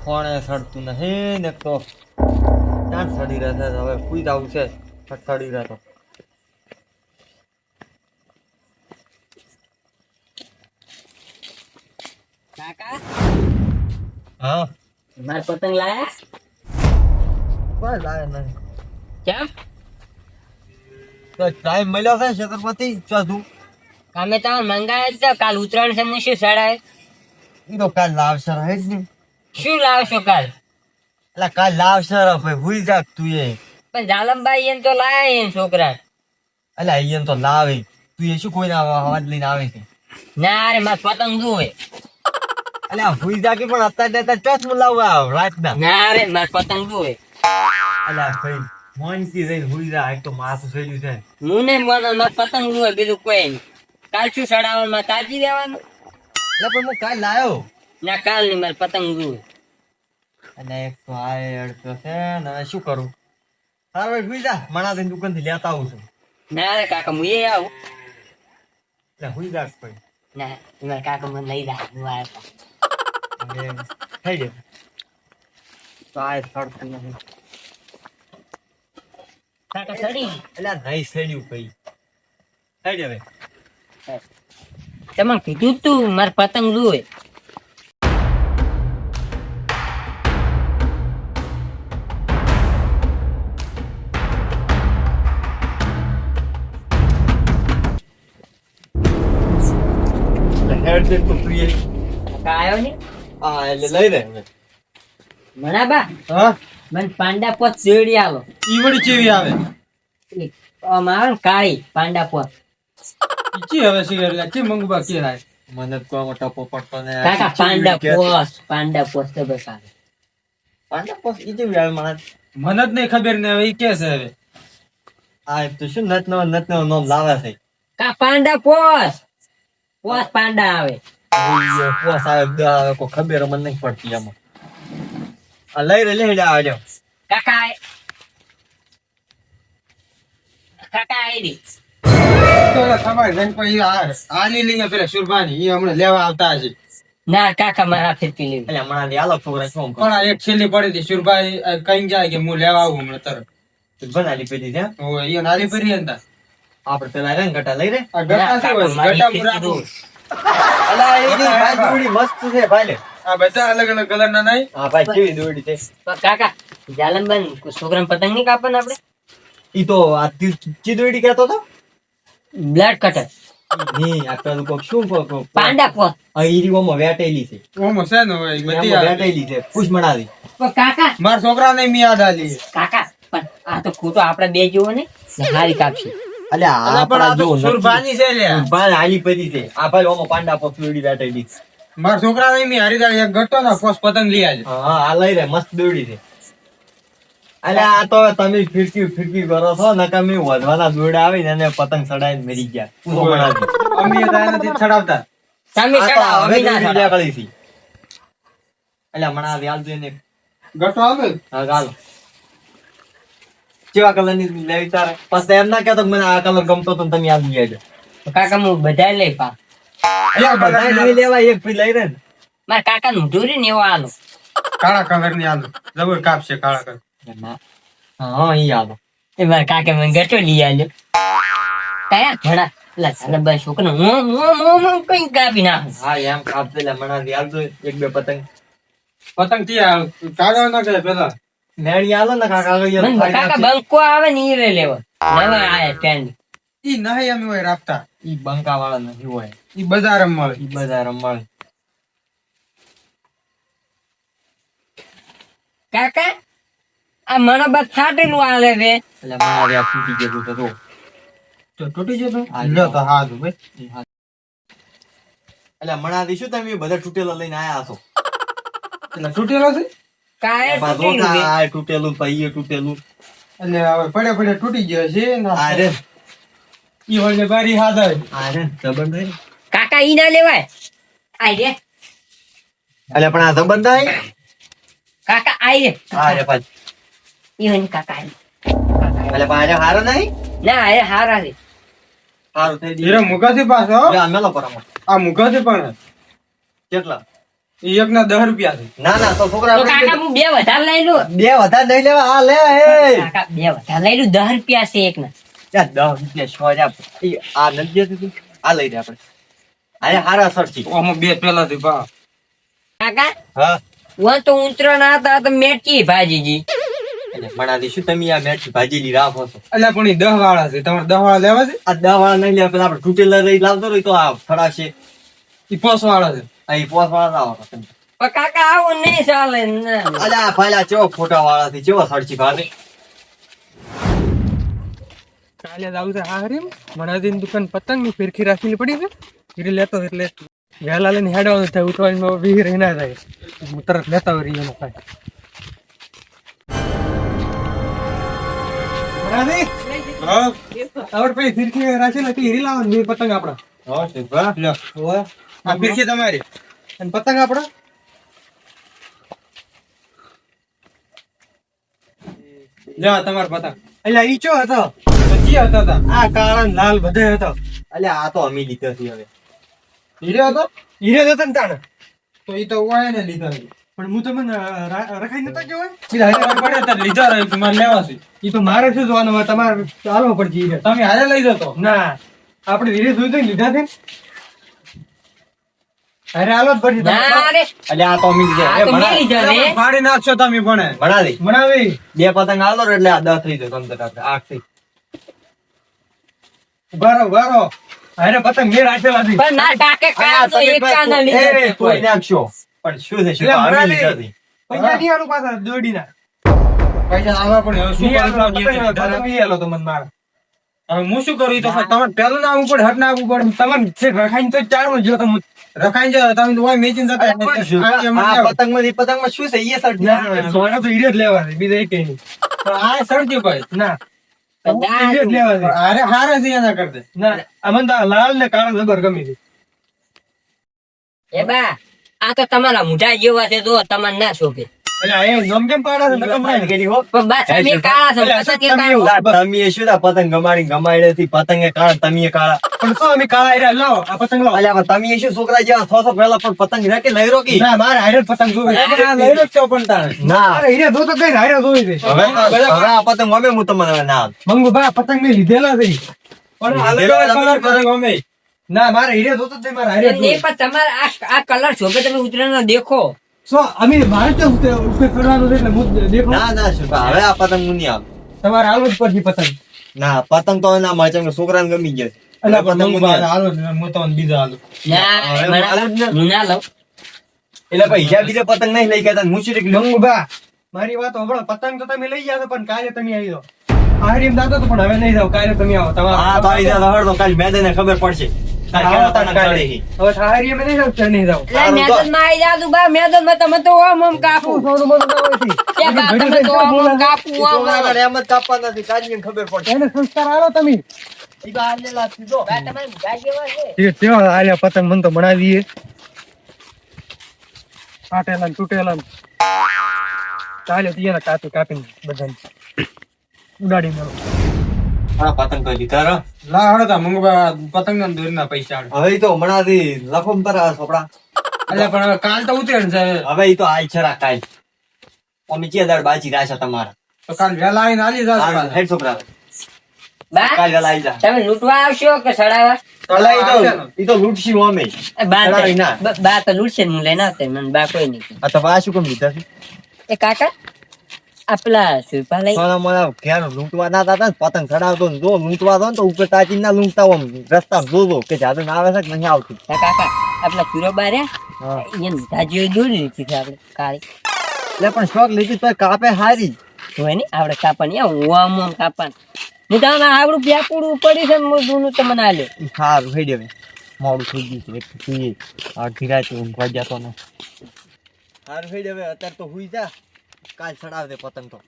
કોણે સડતું નહીં ને તો ક્યાં સડી રહેશે હવે પૂઈ જવું છે સડી રહે તો કાકા હા માર પતંગ લાયા કોઈ લાગે નહીં કેમ તો ટાઈમ મળ્યો છે છત્રપતિ ચોથું કામે તમે મંગાયા હતા કાલ ઉત્તરાયણ છે ને શું સડાય એ તો કાલ લાવશે રહે જ નહીં શું લાવશો કાલ એટલે કાલ લાવશે રે ભાઈ ભૂઈ જાગ તું એ પણ જાલમભાઈ એને તો લાયા એને છોકરા એટલે અહીંયા તો લાવે તું એ શું કોઈને અવાજ લઈને આવે છે ના રે માર પતંગ જોવે એટલે આ ભૂઈ જાગી પણ અત્યારે ચોથ હું લાવવા રાતના ના રે માર પતંગ જોવે એટલે ભાઈ મોનથી જઈને ભૂઈ જા એક તો માથું થયેલું છે હું ને મને માર પતંગ જોવે બીજું કોઈ નહીં કાલ શું સડાવવાનું માં તાજી દેવાનું એટલે પણ હું કાલ લાવ્યો ના કાલ નહીં માર પતંગ જોવે અને એક તો આ અડતો છે ને હવે શું કરું સારું ભાઈ ભૂઈ જા મણા થઈને દુકાનથી લેતા આવું છું ના રે કાકા હું એ આવું એટલે ભૂઈ જા ભાઈ ના મારા કાકા મને લઈ જા હું આવ્યા હવે થઈ જાય તો આ સડતું નથી કાકા સડી એટલે આ નહીં સડ્યું કઈ થઈ જાય તમે કીધું તું માર પતંગ જોવે હેડ દે તો પ્રિય કાકા આવ્યો ને હા એટલે લઈ લે મણાબા હા મને પાંડા પોત શેરડી આવો ઈ વળી ચેવી આવે અમારો કાળી પાંડા પોત ઈચી હવે સિગરેટ કે મંગવા કે રાય મને તો આમાં ટપો પડતો ને કાકા પાંડા પોત તો બસ આવે પાંડા પોસ ઈ જેવી આવે મને મને જ નહીં ખબર ને હવે ઈ કે છે હવે આ તો શું નત નો નામ લાવે છે કા પાંડા પોસ પાંડા આવે પોસ આવે કોઈ ખબર મને નહીં પડતી આમાં આ લઈ રે લે આવજો કાકા આઈ તો ખબર જન પછી આલી લઈને પેલા સુરભાની ઈ હમણાં લેવા આવતા હશે ના કાકા મારા ફેરતી લેવી એટલે હમણાં આલો છોકરા શું પણ આ એક છેલ્લી પડી હતી સુરભાઈ કઈ જાય કે હું લેવા આવું હમણાં તરત બનાલી પેલી છે ઓય ઈ નાલી પડી હતા આપણે પેલા રંગ ગટા લઈ રે આ ગટા શું હોય ગટા મુરાદો અલા એ ભાઈ દોડી મસ્ત છે ભાઈ લે આ બધા અલગ અલગ કલર ના નહીં હા ભાઈ કેવી દોડી છે કાકા જાલમબન છોકરાને પતંગ નહીં કાપવાના આપણે ઈ તો આ ચીદોડી કહેતો તો બ્લડ કટર ની આ પેલું કોક શું કોક પાંડા પોત આ ઈરીઓમાં વેટેલી છે ઓમો છે ને હોય બધી એમાં વેટેલી છે પૂછ મણાવી પણ કાકા માર છોકરા ને મી યાદ આલી કાકા પણ આ તો ખોટો આપણે બે જેવો ને હારી કાપશે અલે આ પણ આ તો સુરભાની છે લે ભાઈ આલી પડી છે આ ભાઈ ઓમાં પાંડા પકડી વેટેલી માર છોકરા ને મી હારી એક ગટો ના પોસ પતંગ લઈ આલે હા આ લઈ રે મસ્ત દોડી છે અલે આ તો તમે ફિરકી કરો છો નકામી વધવાના દોડા આવી ને એને પતંગ ચડાવીને મરી ગયા પૂછો મણાવી અમે દાય નથી ચડાવતા સામે ચડાવો અમે ના ચડાવો. એટલે હમણાં વ્યાલ જોઈને ગટો આવે હા ગાલો કેવા કલર ની લેવી તારે પછી એમ ના કહેતો કે મને આ કલર ગમતો તો તમે યાદ લઈ આવજો કાકા હું બધા લઈ પા બધા નહીં લેવા એક ફ્રી લઈ રે ને મારા કાકા નું ઢોરી ને એવો આલો કાળા કલર ની આલુ જબર કાપશે કાળા કલર હા ઈ આવો એ મારા કાકા મને ગટો લઈ આલ્યો કયા ઘણા પેલા જાલમબન છોકરા હું કઈ કાપી નાખું હા એમ કાપ દે હમણાં વ્યાલ જો એક બે પતંગ પતંગ થી કાઢવા ના કરે પેલા મેળી આલો ને કાકા મને કાકા બંકો આવે ને ઈ રે લેવા નવા આયા ટ્રેન્ડ ઈ નહીં અમે હોય રાખતા ઈ બંકા વાળા નથી હોય ઈ બજાર મળે ઈ બધા રમવાળ કાકા આ મને બસ ફાટેલું આલે રે એટલે મારા વ્યાલ તૂટી ગયું તો તો તૂટી જતો હા, લ્યો તો હા તો ભાઈ એટલે મણાથી શું તમે બધા તૂટેલા લઈને આયા છો એટલે તૂટેલો છે કાય એમાં જો તૂટેલું રે. આ તૂટેલું પછી એ તૂટેલું એટલે હવે પડે તૂટી ગયો છે આ રે ઈ વળે બારી હાથ આ રે જબર નહીં કાકા ઈ ના લેવાય આઈ રે એટલે પણ આ જબર નહીં કાકા આઈ રે આ રે પાછું ઈ હોય ને કાકા આઈ એટલે પણ આ હારો નહીં ના એ હારા રે સારું થઈ હીરો મુકાથી પાછો ગયું મેલો પર આમાં આ મુકાથી પણ કેટલા ઈ એકના 10 રૂપિયા છે. ના ના તો છોકરા તો કાકા હું 2 વધારે લઈ લઉં. બે વધારે નહીં લેવા હા લે એ કાકા 2 વધારે લઈ લઉં. 10 રૂપિયા છે એકના. ત્યાં 10 રૂપિયા સો જ આપ. ઈ આ નથી દેતું તું? આ લઈ લે આપણે અરે હારા સરસી આમાં 2 પેલાથી ભાવ. કાકા હા હું તો ઉતરો ના હતા તો મેટકી ભાજીજી. એટલે મણાદી શું તમે આ મેઠી ભાજીલી રાખો છો અલ્યા પણ ઈ 10 વાળા છે. તમારે 10 વાળા લેવા છે? આ 10 વાળા નહીં લે પેલા આપણે તૂટેલા રહી લાવતો રહી તો આ ફરાશે ઈ 5 વાળા છે. અહીં 5 વાળા લાવો તમે. પણ કાકા આવું નહીં ચાલે ને. અલ્યા ભાઈલા ચેવો ફોટા વાળા થી ચેવો સરસી ભાવે કાલે જ આવું છે આ હરીમ મણાદીની દુકાન પતંગની ફિરકી રાખેલી પડી છે. હીરે લેતો એટલે વહેલા લઈને હેડવાનું થાય. ઉતવાણીમાં વીર રહી ના થાય. હું તરત લેતા હોય એનો થાય. મણાદી હા આવડ પછી ફિરકી રાખેલી હતી હીરી લાવવાની બે પતંગ આપણા. હા શિલ્પા લ્યો આ ફિરકી તમારી અને પતંગ આપણા. લ્યો તમારો પતંગ. એટલે ઈ ચો હતો પછી હતા તા. આ કાળા ને લાલ બધે હતો. અલ્યા આ તો અમી લીધો છે હવે હીરે હતો હીરે હતો ને તાણે તો ઈ તો ઓય ને લીધો છે. પણ હું તમને રખાઈ નતા કેવાય બીજા હારે પડે તો લીધા રહે તમારે લેવા છે. ઈ તો મારે શું જોવાનું હોય તમારે ચાલવો પડશે હીરે. તમે હારે લઈ જતો ના આપણે હીરે જોઈ તો લીધા છે હારે હાલો જ પડશે. ના રે અલ્યા આ તો અમી લીધો આ એ તો ભણા મેલી જાવે. ફાડી નાખશો તમે પણ ભણાવી બનાવી 2 પતંગ આલો એટલે આ 10 થઈ જાય કમ તક 8 થઈ ઉભારો ઉભારો હારે પતંગ મેં રાખેલા છે. પણ ના કાકે કાલ તો એકાના લીધા એ કોઈ નાખશો પણ શું છે શું અમી લીધો છે પૈસા નહીં આલું પાછા દોડીના. પૈસા આલવા પડે. હવે શું કરું? પતંગ નહીં આલો તો મને મારે. હવે હું શું કરું? ઈ તો તમારે પહેલું ના આવવું પડે હટ ના આવવું પડે. તમારે છે રખાઈને તો 4 માં જો તમે રખાઈને જાઓ તમે તો ઓય મેચીને જતા આ પતંગમાં શું છે એ સર્ટ સોના તો હીરે જ લેવા છે બીજા એકેય નહીં. પણ આ સરજી કોઈ ના હીરે જ લેવા છે. હારે હારે છે એના કરતે ના અમન તો લાલ ને કાળો જબર ગમી છે. એ બા આ તો તમારા મુઢા જેવા છે જો તમને ના શોભે. એટલે એ નોમ કેમ પાડે છે નકમ ના કરી હો પણ બા તમે કાળા છો પતંગ કે કાળો. તમે શું તા પતંગ ગમાડે થી પતંગ કાળા તમે કાળા પણ શું અમે કાળા હીરા લાવો આ પતંગ લાવો. અલ્યા તમે શું છોકરા જેવા 600 પહેલા પણ પતંગ રાખે લઈ રોકી ના મારે હારે જ પતંગ જોવે છે. આ લઈ લો છો પણ તારે ના અરે હીરે જો તો કઈ હારે જોઈ છે. હવે આ પતંગ અમે હું તમને ના મંગુ બા પતંગ મેં લીધેલા છે પણ આ લીધેલા લગાવે પતંગ અમે ના મારે હીરે જોતો જ નહીં મારે હારે ને પણ તમારે આ કલર શોભે તમે ઉતરેનો દેખો. સો અમે મારે તો ઉપર કરવાનું છે એટલે હું દેખો ના ના શું હવે આ પતંગ હું નહીં આવ તમારે હાલવું જ પડશે પતંગ. ના પતંગ તો ના મળે કેમ કે છોકરાને ગમી ગયા છે. એટલે પતંગ પતંગ હું નહીં આવ. હાલો હું તો બીજા હાલો. ના હવે મને હું ના લઉં. એટલે ભાઈ હિસાબ બીજા પતંગ નહીં લઈ ગયા હું શું મંગુ બા મારી વાત સાંભળો પતંગ તો તમે લઈ જાઓ પણ કાલે તમે આવી જાઓ. આહરીમ દાદો તો પણ હવે નહીં જાઓ કાલે તમે આવો હા તો આવી જા હળ તો કાલ મેદાને ખબર પડશે કાલ કેવો તને ચડે છે. હવે આહરીમ નહીં જાઓ ચાલ નહીં જાઓ. એટલે મેદન માં આવી જાતું બા મેદન માં તમે તો ઓમ ઓમ કાપું. સોનું મોનું ના હોય થી. કે બા તમે તો ઓમ ઓમ કાપું ઓમ ઓમ. છોકરાને એમ જ કાપવા નથી કાઢીને ખબર પડશે એને સંસ્કાર આલો તમે ઈ તો આલેલા સીધો બા તમારે મુઢા જેવા છે. કેવો આલ્યા પતંગ મન તો બનાવી દઈએ ફાટેલા ને તૂટેલા ને ચાલે તીયા કાપી કાપીને બધાને ઉડાડી મેળો. હા પતંગ તો લીધા રો લા હળતા મંગવા પતંગ ના દોરીના પૈસા હવે ઈ તો હમણાંથી લખો પર આ છોકરા એટલે પણ હવે કાલ તો ઉતરે છે હવે ઈ તો આઈ છરા કાલ અમે જે દાડ બાજી રાશા તમારા તો કાલ વેલા આવીને આલી જાવ. હેડ છોકરા બા કાલ વેલા આવી જા તમે લૂંટવા આવશો કે સડાવા? અલા ઈ તો લૂટશી અમે એ બા સડાવી ના. બા તો લૂંટશે ને હું લઈને આવતે મને બા કોઈ નહીં. આ તો બા શું કેમ લીધા છે એ કાકા આ પેલા સુરપા લઈ મારા મારા ઘેર લૂંટવા ના હતા ને પતંગ ચડાવતો ને જો લૂંટવા તો ને તો ઉપર તાચી ના લૂંટતા આમ રસ્તામાં જોજો કે જાદુ ના આવે છે કે નહીં આવતું કાકા આપણા સુરોબા રહ્યા હા. એને તાજીઓ દોરી લીધી છે આપણે કાળી એટલે પણ શોખ લીધી તો કાપે હારી હોય ને આપણે કાપવાની ઓમ ઓમ કાપવાનું. હું તમને આવડું પ્યાપુડું પડી છે ને હું દૂનું તમને આલ્યો. સારું થઈ દેવે મોડું થઈ ગયું છે એક સુઈએ અડધી રાતે ઊંઘવા જતો ને સારું થઈ દેવે અત્યારે તો હુઈ જા કાલ ચડાવ દે પતંગ તો